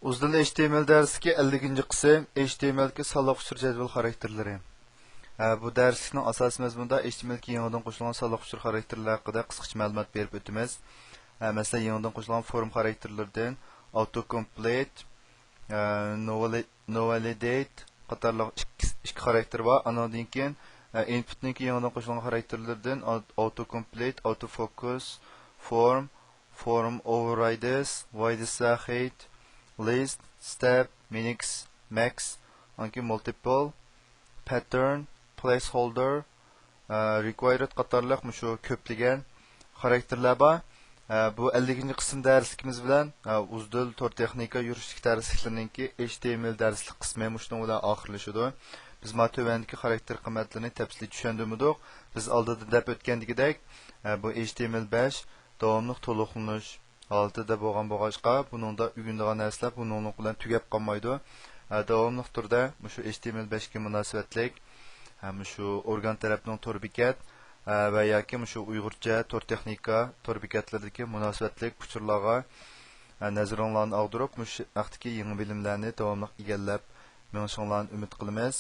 Uzdil HTML dersidagi 50-ci qism HTML'dagi sonliq uçur jadval xarakterlari. Bu darslikning asosiy mazmunida HTMLga yangidan qo'shilgan sonliq uçur xarakterlari haqida qisqacha ma'lumot berib o'tamiz. Masalan, yangidan qo'shilgan form xarakterlaridan autocomplete, novalidate qatorliq ikki xarakter bor. Andan keyin inputning yangidan qo'shilgan xarakterlaridan autocomplete, autofocus, form overrides, void list, step, minix, max, anki multiple, pattern, placeholder, required qatorliq mushu ko'pligan xarakterlar bor. Bu 50-ci qism darsligimiz bilan Uzdil tor texnika yurishlik darsliklarininki HTML darslik qismi mushundan bilan oxirlashadi. Biz ma tövəndəki xarakter qiymatlarini təfsili düşəndimidik. Biz aldıda dep ötkəndikidək bu HTML5 davamlıq to'liqlanish holatida bo'lgan bo'g'ashqa buningda ugundigan narsalar buning bilan tugab qolmaydi. Davomli turda shu HTML5 ga munosabatlik shu organ tarafning tor bekat va yoki shu Uyg'urcha tor texnika tor bekatlardagi munosabatlik uchurlarga nazaringlarni og'dirib shu vaqtdagi yangi bilimlarni davomli egallab menishinglarni umid qilamiz.